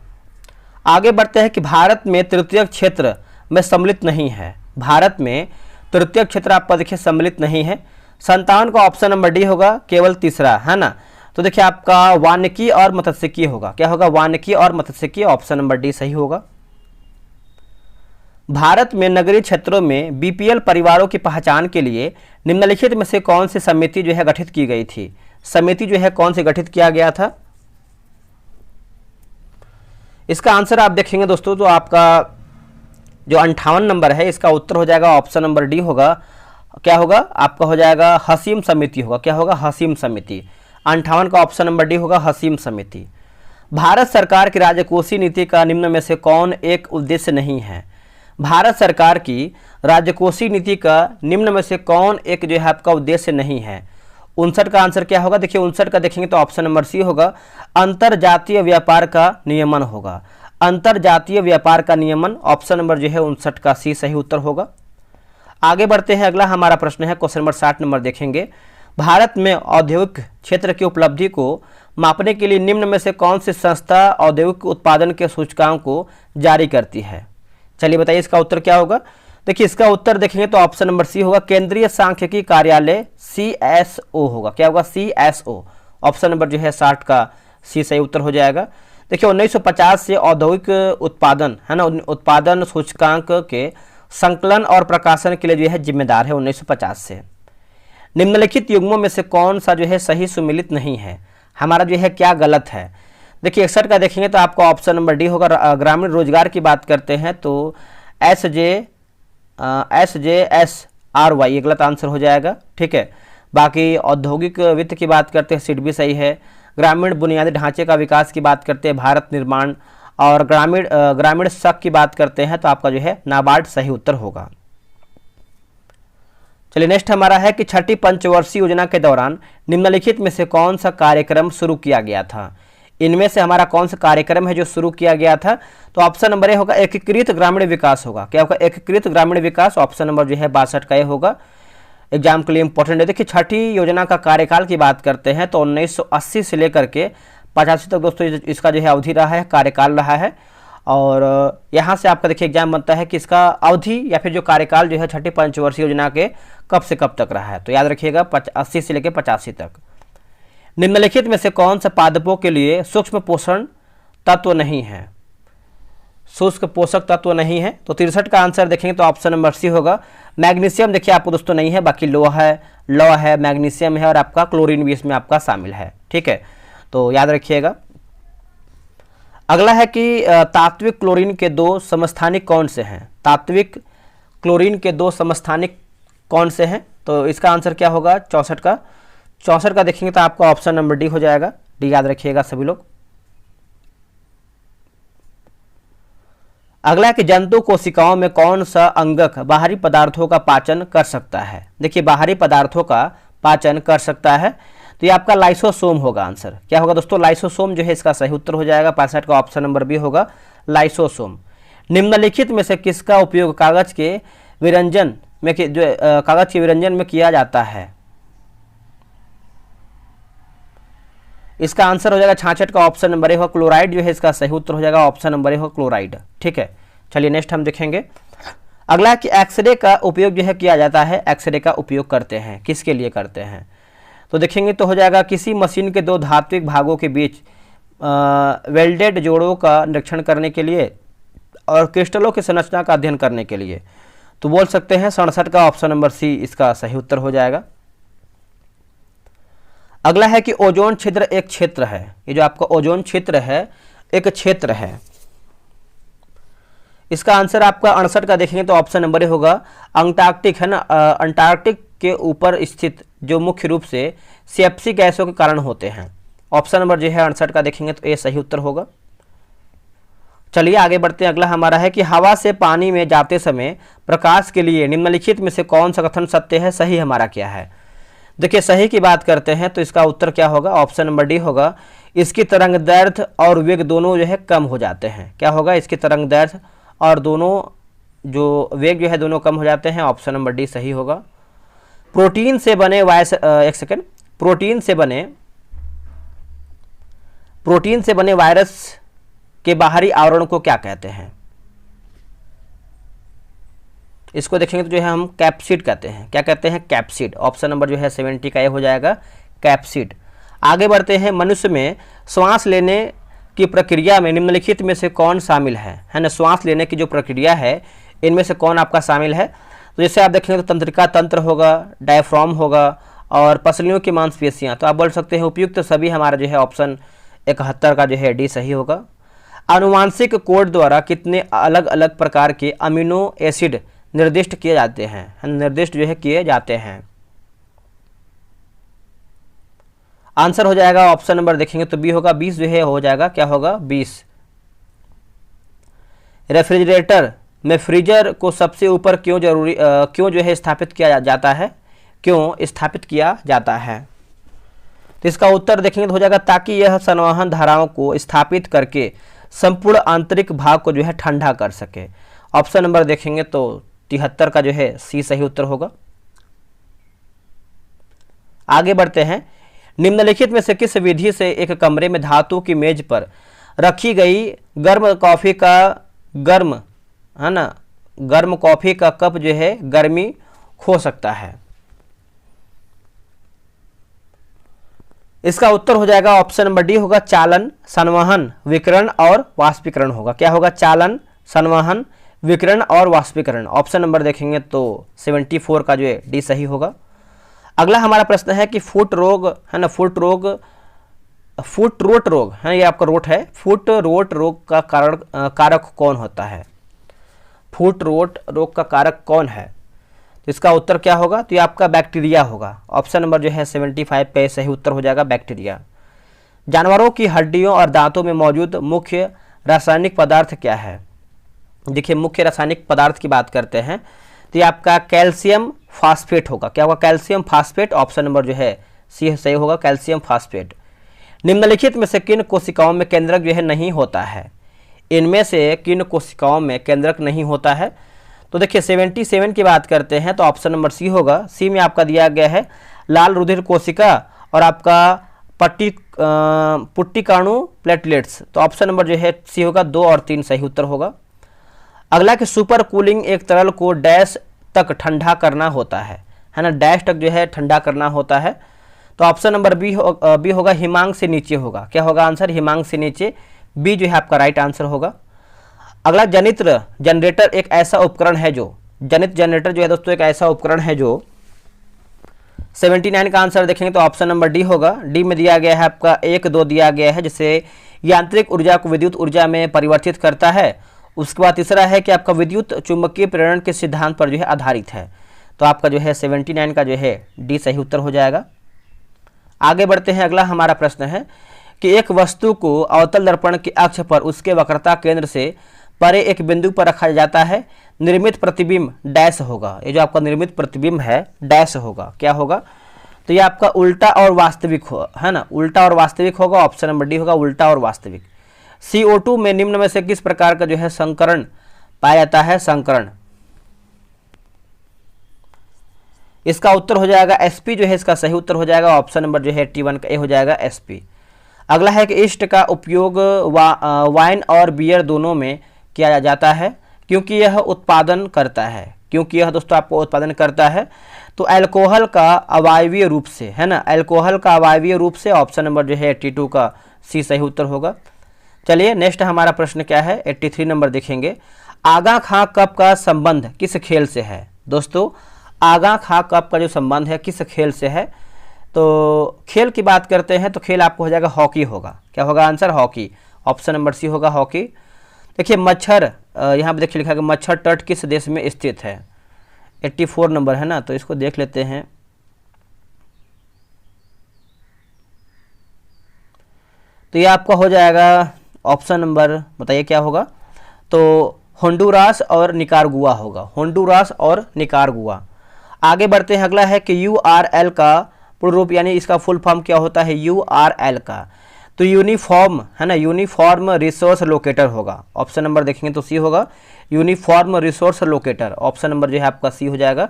आगे बढ़ते हैं कि भारत में तृतीय क्षेत्र में सम्मिलित नहीं है। भारत में तृतीय क्षेत्र आपका देखिए सम्मिलित नहीं है। 57 का ऑप्शन नंबर डी होगा, केवल तीसरा है ना। तो देखिए आपका वानिकी और मत्स्यिकी होगा। क्या होगा? वानिकी और मत्स्यिकी। ऑप्शन नंबर डी सही होगा। भारत में नगरीय क्षेत्रों में बीपीएल परिवारों की पहचान के लिए निम्नलिखित में से कौन सी समिति जो है गठित की गई थी? समिति जो है कौन सी गठित किया गया था? इसका आंसर आप देखेंगे दोस्तों तो आपका जो 58 नंबर है इसका उत्तर हो जाएगा ऑप्शन नंबर डी होगा। क्या होगा? आपका हो जाएगा हसीम समिति होगा। क्या होगा? हसीम समिति। 58 का ऑप्शन नंबर डी होगा, हसीम समिति। भारत सरकार की राजकोषीय नीति का निम्न में से कौन एक उद्देश्य नहीं है? भारत सरकार की राजकोषीय नीति का निम्न में से कौन एक जो है आपका उद्देश्य नहीं है? 59 का आंसर क्या होगा? देखिए 59 का देखेंगे तो ऑप्शन नंबर सी होगा, अंतरजातीय व्यापार का नियमन होगा। अंतरजातीय व्यापार का नियमन। ऑप्शन नंबर जो है 59 का सी सही उत्तर होगा। आगे बढ़ते हैं, अगला हमारा प्रश्न है क्वेश्चन नंबर 60 नंबर देखेंगे। भारत में औद्योगिक क्षेत्र की उपलब्धि को मापने के लिए निम्न में से कौन सी संस्था औद्योगिक उत्पादन के सूचकांक को जारी करती है? चलिए बताइए इसका उत्तर क्या होगा? देखिए इसका उत्तर देखेंगे तो ऑप्शन नंबर सी होगा, केंद्रीय सांख्यिकी कार्यालय CSO होगा। क्या होगा? CSO। ऑप्शन नंबर जो है 60 का सी सही उत्तर हो जाएगा। देखिए 1950 से औद्योगिक उत्पादन है ना, उत्पादन सूचकांक के संकलन और प्रकाशन के लिए जो है जिम्मेदार है 1950 से। निम्नलिखित युग्मों में से कौन सा जो है सही सुमिलित नहीं है? हमारा जो है क्या गलत है? देखिए 61 का देखेंगे तो आपका ऑप्शन नंबर डी होगा। ग्रामीण रोजगार की बात करते हैं तो SJSRY ये गलत आंसर हो जाएगा। ठीक है, बाकी औद्योगिक वित्त की बात करते हैं, सीट भी सही है। ग्रामीण बुनियादी ढांचे का विकास की बात करते हैं, भारत निर्माण। और ग्रामीण शक की बात करते हैं तो आपका जो है नाबार्ड सही उत्तर होगा। चलिए नेक्स्ट हमारा है कि छठी पंचवर्षीय योजना के दौरान निम्नलिखित में से कौन सा कार्यक्रम शुरू किया गया था? इनमें से हमारा कौन सा कार्यक्रम है जो शुरू किया गया था? तो ऑप्शन नंबर ए होगा, एकीकृत ग्रामीण विकास होगा। क्या होगा? एकीकृत ग्रामीण विकास। ऑप्शन नंबर जो है 62 का ए होगा। एग्जाम के लिए इंपॉर्टेंट है। देखिए छठी योजना का कार्यकाल की बात करते हैं तो 1980 से लेकर के 85 तक दोस्तों इसका जो है अवधि रहा है, कार्यकाल रहा है। और यहाँ से आपका देखिए एग्जाम बनता है कि इसका अवधि या फिर जो कार्यकाल जो है छठी पंचवर्षीय योजना के कब से कब तक रहा है। तो याद रखिएगा 80 से लेकर 85 तक। निम्नलिखित में से कौन सा पादपों के लिए सूक्ष्म पोषण तत्व नहीं है? शुष्क पोषक तत्व नहीं है। तो 63 का आंसर देखेंगे तो ऑप्शन नंबर सी होगा। मैग्नीशियम देखिए आपको दोस्तों नहीं है, बाकी लौ है, मैग्नीशियम है और आपका क्लोरीन भी इसमें आपका शामिल है। ठीक है, तो याद रखिएगा। अगला है कि तात्विक क्लोरीन के 2 समस्थानिक कौन से हैं? तात्विक क्लोरीन के 2 समस्थानिक कौन से हैं? तो इसका आंसर क्या होगा 64 का। 64 का देखेंगे तो आपका ऑप्शन नंबर डी हो जाएगा। डी याद रखिएगा सभी लोग। अगला है कि जंतु कोशिकाओं में कौन सा अंगक बाहरी पदार्थों का पाचन कर सकता है? देखिए बाहरी पदार्थों का पाचन कर सकता है, तो ये आपका लाइसोसोम होगा। आंसर क्या होगा दोस्तों? लाइसोसोम जो है इसका सही उत्तर हो जाएगा। 65 का ऑप्शन नंबर बी होगा लाइसोसोम। निम्नलिखित में से किसका उपयोग कागज के विरंजन में किया जाता है? इसका आंसर हो जाएगा 66 का ऑप्शन नंबर ए होगा क्लोराइड जो है इसका सही उत्तर हो जाएगा। ऑप्शन नंबर ए होगा क्लोराइड। ठीक है, चलिए नेक्स्ट हम देखेंगे। अगला कि एक्सरे का उपयोग जो है किया जाता है। एक्सरे का उपयोग करते हैं, किसके लिए करते हैं? तो देखेंगे तो हो जाएगा किसी मशीन के 2 धात्विक भागों के बीच वेल्डेड जोड़ों का निरीक्षण करने के लिए और क्रिस्टलों की संरचना का अध्ययन करने के लिए। तो बोल सकते हैं 67 का ऑप्शन नंबर सी इसका सही उत्तर हो जाएगा। अगला है कि ओजोन छिद्र एक क्षेत्र है। ये जो आपका ओजोन क्षेत्र है एक क्षेत्र है। इसका आंसर आपका 68 का देखेंगे तो ऑप्शन नंबर ए होगा अंटार्कटिक, है ना। अंटार्कटिक के ऊपर स्थित जो मुख्य रूप से सीएफसी गैसों के कारण होते हैं। ऑप्शन नंबर जो है 68 का देखेंगे तो ए सही उत्तर होगा। चलिए आगे बढ़ते हैं। अगला हमारा है कि हवा से पानी में जाते समय प्रकाश के लिए निम्नलिखित में से कौन सा कथन सत्य है? सही हमारा क्या है? देखिए सही की बात करते हैं तो इसका उत्तर क्या होगा? ऑप्शन नंबर डी होगा इसकी तरंग दैर्ध्य और वेग दोनों जो है कम हो जाते हैं। क्या होगा? इसकी तरंग दैर्ध्य और दोनों जो वेग जो है दोनों कम हो जाते हैं। ऑप्शन नंबर डी सही होगा। प्रोटीन से बने प्रोटीन से बने वायरस के बाहरी आवरण को क्या कहते हैं? इसको देखेंगे तो जो है हम कैप्सिड कहते हैं। क्या कहते हैं? कैप्सिड। ऑप्शन नंबर जो है 70 का ये हो जाएगा कैप्सिड। आगे बढ़ते हैं। मनुष्य में श्वास लेने की प्रक्रिया में निम्नलिखित में से कौन शामिल है ना। श्वास लेने की जो प्रक्रिया है इनमें से कौन आपका शामिल है? तो जैसे आप देखेंगे तो तंत्रिका तंत्र होगा, डायफ्राम होगा और पसलियों की मांसपेशियां। तो आप बोल सकते हैं उपयुक्त सभी हमारा जो है ऑप्शन 71 का जो है डी सही होगा। आनुवांशिक कोड द्वारा कितने अलग अलग प्रकार के अमीनो एसिड निर्दिष्ट किए जाते हैं? निर्दिष्ट जो है किए जाते हैं। आंसर हो जाएगा ऑप्शन नंबर देखेंगे तो बी होगा 20 जो है हो जाएगा। क्या होगा? 20। रेफ्रिजरेटर में फ्रीजर को सबसे ऊपर क्यों जो है स्थापित किया जाता है? क्यों स्थापित किया जाता है? तो इसका उत्तर देखेंगे तो हो जाएगा ताकि यह संवहन धाराओं को स्थापित करके संपूर्ण आंतरिक भाग को जो है ठंडा कर सके। ऑप्शन नंबर देखेंगे तो 73 का जो है सी सही उत्तर होगा। आगे बढ़ते हैं। निम्नलिखित में से किस विधि से एक कमरे में धातु की मेज पर रखी गई गर्म कॉफी का कप जो है गर्मी खो सकता है? इसका उत्तर हो जाएगा ऑप्शन नंबर डी होगा चालन, संवहन, विकिरण और वाष्पीकरण होगा। क्या होगा? चालन, संवहन, विकिरण और वाष्पीकरण। ऑप्शन नंबर देखेंगे तो 74 का जो है डी सही होगा। अगला हमारा प्रश्न है कि फुट रोग, है ना, फुट रोट रोग है, ये आपका रोट है। फुट रोट रोग का कारक कौन होता है? फुट रोट रोग का कारक कौन है? तो इसका उत्तर क्या होगा? तो ये आपका बैक्टीरिया होगा। ऑप्शन नंबर जो है 75 पे सही उत्तर हो जाएगा बैक्टीरिया। जानवरों की हड्डियों और दांतों में मौजूद मुख्य रासायनिक पदार्थ क्या है? देखिए मुख्य रासायनिक पदार्थ की बात करते हैं तो ये आपका कैल्शियम फास्फेट होगा। क्या होगा? Calcium phosphate. ऑप्शन नंबर जो है सी सही होगा कैल्शियम फास्फेट। निम्नलिखित में से किन कोशिकाओं में केंद्रक जो है नहीं होता है? इनमें से किन कोशिकाओं में केंद्रक नहीं होता है? तो देखिए 77 की बात करते हैं तो ऑप्शन नंबर सी होगा। सी में आपका दिया गया है लाल रुधिर कोशिका और आपका पुट्टिकाणु प्लेटलेट्स। तो ऑप्शन नंबर जो है सी होगा, 2 और 3 सही उत्तर होगा। अगला कि सुपर कूलिंग एक तरल को डैश तक ठंडा करना होता है ना, डैश तक जो है ठंडा करना होता है। तो ऑप्शन नंबर बी होगा, हिमांक से नीचे होगा। क्या होगा आंसर, हिमांक से नीचे, बी जो है आपका राइट आंसर होगा। अगला जनित्र जनरेटर एक ऐसा उपकरण है जो, जनित जनरेटर जो है दोस्तों एक ऐसा उपकरण है जो, 79 का आंसर देखेंगे तो ऑप्शन नंबर डी होगा। डी में दिया गया है आपका 1, 2 दिया गया है, जिससे यांत्रिक ऊर्जा को विद्युत ऊर्जा में परिवर्तित करता है। उसके बाद तीसरा है कि आपका विद्युत चुंबकीय प्रेरण के सिद्धांत पर जो है आधारित है। तो आपका जो है 79 का जो है डी सही उत्तर हो जाएगा। आगे बढ़ते हैं, अगला हमारा प्रश्न है कि एक वस्तु को अवतल दर्पण के अक्ष पर उसके वक्रता केंद्र से परे एक बिंदु पर रखा जाता है, निर्मित प्रतिबिंब डैश होगा। ये जो आपका निर्मित प्रतिबिंब है डैश होगा, क्या होगा, तो ये आपका उल्टा और वास्तविक है ना, उल्टा और वास्तविक होगा। ऑप्शन नंबर डी होगा, उल्टा और वास्तविक। CO2 में निम्न में से किस प्रकार का जो है संकरण पाया जाता है, संकरण, इसका उत्तर हो जाएगा SP जो है इसका सही उत्तर हो जाएगा। ऑप्शन नंबर जो है T1 का ए हो जाएगा, SP। अगला है कि ईस्ट का उपयोग वाइन और बियर दोनों में किया जाता है क्योंकि यह उत्पादन करता है, क्योंकि यह दोस्तों आपको उत्पादन करता है। तो अल्कोहल का अवायवीय रूप से, है ना, अल्कोहल का अवायवीय रूप से। ऑप्शन नंबर जो है 82 का सी सही उत्तर होगा। चलिए नेक्स्ट हमारा प्रश्न क्या है, 83 नंबर देखेंगे। आगा खां कप का संबंध किस खेल से है दोस्तों, आगा खां कप का जो संबंध है किस खेल से है। तो खेल की बात करते हैं तो खेल आपको हो जाएगा हॉकी होगा। क्या होगा answer, hockey. Option number C होगा, हॉकी। देखिए मच्छर, यहाँ पे देखिए लिखा है कि मच्छर तट किस देश में स्थित है। 84 नंबर है ना, तो इसको देख लेते हैं। तो ये आपका हो जाएगा ऑप्शन नंबर, बताइए क्या होगा, तो होंडुरास और निकारागुआ होगा, होंडुरास और निकारागुआ। आगे बढ़ते हैं, अगला है कि URL का पूर्ण रूप यानी इसका फुल फॉर्म क्या होता है, URL का, तो यूनिफॉर्म है ना, यूनिफॉर्म रिसोर्स लोकेटर होगा। ऑप्शन नंबर देखेंगे तो सी होगा, uniform resource locator. Option number जो है आपका सी हो जाएगा।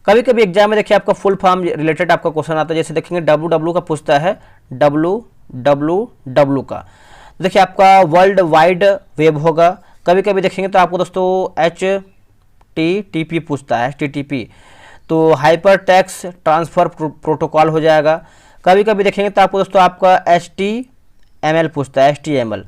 कभी कभी एग्जाम में देखिए आपका फुल फॉर्म रिलेटेड आपका क्वेश्चन आता है, जैसे देखेंगे WWW का पूछता है, WWW का देखिए आपका वर्ल्ड वाइड वेब होगा। कभी कभी देखेंगे तो आपको दोस्तों HTTP पूछता है, HTTP, तो हाइपर टेक्स्ट ट्रांसफर प्रोटोकॉल हो जाएगा। कभी कभी देखेंगे तो आपको दोस्तों आपका HTML पूछता है, HTML,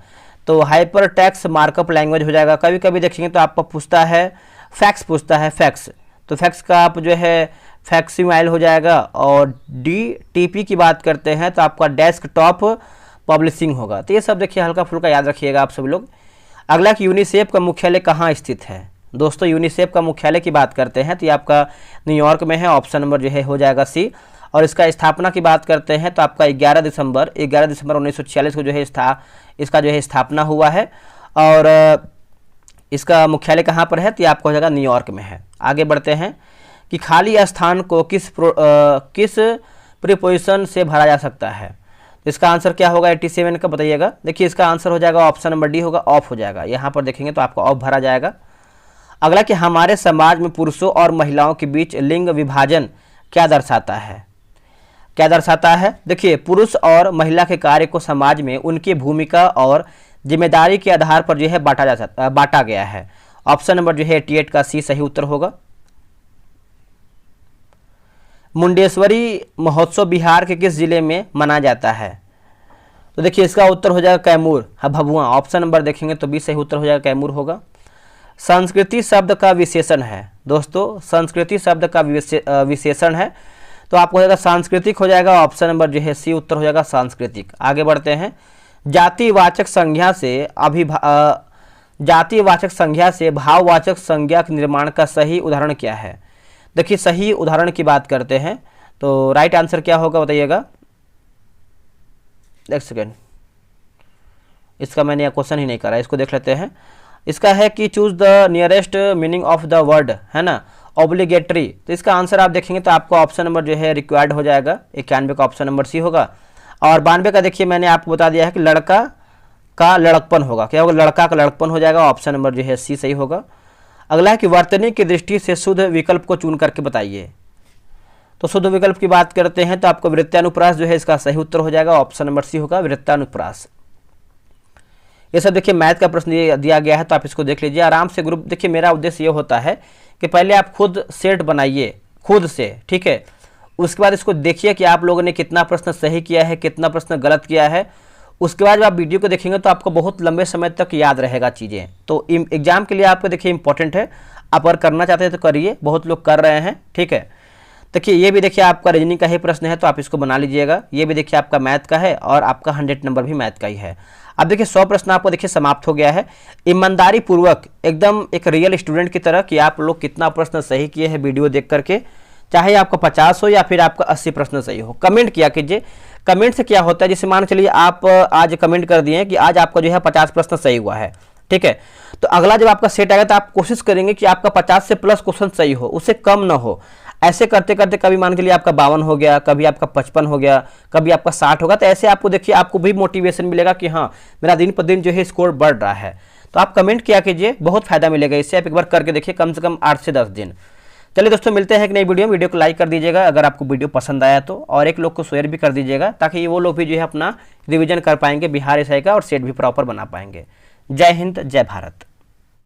तो हाइपर टेक्स्ट मार्कअप लैंग्वेज हो जाएगा। कभी कभी देखेंगे तो आपको पूछता है फैक्स, पूछता है फैक्स, तो फैक्स का आप जो है फैक्सिमाइल हो जाएगा। और DTP की बात करते हैं तो आपका डेस्कटॉप पब्लिशिंग होगा। तो ये सब देखिए हल्का फुल्का याद रखिएगा आप सभी लोग। अगला कि यूनिसेफ का मुख्यालय कहाँ स्थित है दोस्तों, यूनिसेफ का मुख्यालय की बात करते हैं तो ये आपका न्यूयॉर्क में है। ऑप्शन नंबर जो है हो जाएगा सी। और इसका स्थापना की बात करते हैं तो आपका 11 दिसंबर 1946 को जो है इसका जो है स्थापना हुआ है। और इसका मुख्यालय कहाँ पर है, तो ये आपको हो जाएगा न्यूयॉर्क में है। आगे बढ़ते हैं कि खाली स्थान को किस प्रीपोजिशन से भरा जा सकता है, तो इसका आंसर क्या होगा 87 का, बताइएगा। देखिए इसका आंसर हो जाएगा ऑप्शन नंबर डी होगा, ऑफ हो जाएगा। यहाँ पर देखेंगे तो आपको ऑफ भरा जाएगा। अगला कि हमारे समाज में पुरुषों और महिलाओं के बीच लिंग विभाजन क्या दर्शाता है, क्या दर्शाता है। देखिए पुरुष और महिला के कार्य को समाज में उनकी भूमिका और जिम्मेदारी के आधार पर जो है बांटा गया है। ऑप्शन नंबर जो है 88 का सी सही उत्तर होगा। मुंडेश्वरी महोत्सव बिहार के किस जिले में मनाया जाता है, तो देखिए इसका उत्तर हो जाएगा कैमूर, भभुआ। ऑप्शन नंबर देखेंगे तो बी सही उत्तर हो जाएगा, कैमूर होगा। संस्कृति शब्द का विशेषण है दोस्तों, संस्कृति शब्द का विशेषण है तो आपको हो जाएगा सांस्कृतिक हो जाएगा। ऑप्शन नंबर जो है सी उत्तर हो जाएगा, सांस्कृतिक। आगे बढ़ते हैं, जातिवाचक संज्ञा से भाववाचक संज्ञा के निर्माण का सही उदाहरण क्या है। देखिए सही उदाहरण की बात करते हैं तो राइट आंसर क्या होगा, बताइएगा। एक सेकेंड, इसका मैंने क्वेश्चन ही नहीं करा, इसको देख लेते हैं। इसका है कि choose the nearest meaning of the word, है ना, ऑब्लिगेटरी। तो इसका आंसर आप देखेंगे तो आपको ऑप्शन नंबर जो है रिक्वायर्ड हो जाएगा, 91 का ऑप्शन नंबर सी होगा। और 92 का देखिए मैंने आपको बता दिया है कि लड़का का लड़कपन होगा। क्या होगा, लड़का का लड़कपन हो जाएगा। ऑप्शन नंबर जो है सी सही होगा। अगला है कि वर्तनी की दृष्टि से शुद्ध विकल्प को चुन करके बताइए। तो शुद्ध विकल्प की बात करते हैं तो आपको वृत्तानुप्रास जो है इसका सही उत्तर हो जाएगा, ऑप्शन नंबर सी होगा वृत्तानुप्रास। ये सब देखिए मैथ का प्रश्न दिया गया है, तो आप इसको देख लीजिए आराम से। ग्रुप देखिए मेरा उद्देश्य ये होता है कि पहले आप खुद सेट बनाइए खुद से, ठीक है, उसके बाद इसको देखिए कि आप लोगों ने कितना प्रश्न सही किया है, कितना प्रश्न गलत किया है। उसके बाद जब आप वीडियो को देखेंगे तो आपको बहुत लंबे समय तक याद रहेगा चीज़ें। तो एग्जाम के लिए आपको देखिए इंपॉर्टेंट है, आप अगर करना चाहते हैं तो करिए, बहुत लोग कर रहे हैं, ठीक है। देखिए ये भी देखिए आपका रीजनिंग का ही प्रश्न है, तो आप इसको बना लीजिएगा। ये भी देखिए आपका मैथ का है और आपका 100 नंबर भी मैथ का ही है। अब देखिए 100 प्रश्न आपको देखिए समाप्त हो गया है। ईमानदारी पूर्वक एकदम एक रियल स्टूडेंट की तरह कि आप लोग कितना प्रश्न सही किए हैं वीडियो देख करके, चाहे आपका 50 हो या फिर आपका 80 प्रश्न सही हो, कमेंट किया कीजिए। कमेंट से क्या होता है, जैसे मान चलिए आप आज कमेंट कर दिए कि आज आपका जो है 50 प्रश्न सही हुआ है, ठीक है, तो अगला जब आपका सेट आएगा तो आप कोशिश करेंगे कि आपका 50 से प्लस क्वेश्चन सही हो, उससे कम ना हो। ऐसे करते करते कभी मान के लिए आपका 52 हो गया, कभी आपका 55 हो गया, कभी आपका 60 होगा, तो ऐसे आपको देखिए आपको भी मोटिवेशन मिलेगा कि हाँ मेरा दिन पर दिन जो है स्कोर बढ़ रहा है। तो आप कमेंट किया कीजिए, बहुत फायदा मिलेगा इससे। आप एक बार करके देखिए कम से कम 8 से 10 दिन। चलिए दोस्तों मिलते हैं एक नई वीडियो को लाइक कर दीजिएगा अगर आपको वीडियो पसंद आया तो, और एक लोग को शेयर भी कर दीजिएगा ताकि वो लोग भी जो है अपना रिवीजन कर पाएंगे बिहार एसआई का और सेट भी प्रॉपर बना पाएंगे। जय हिंद, जय भारत।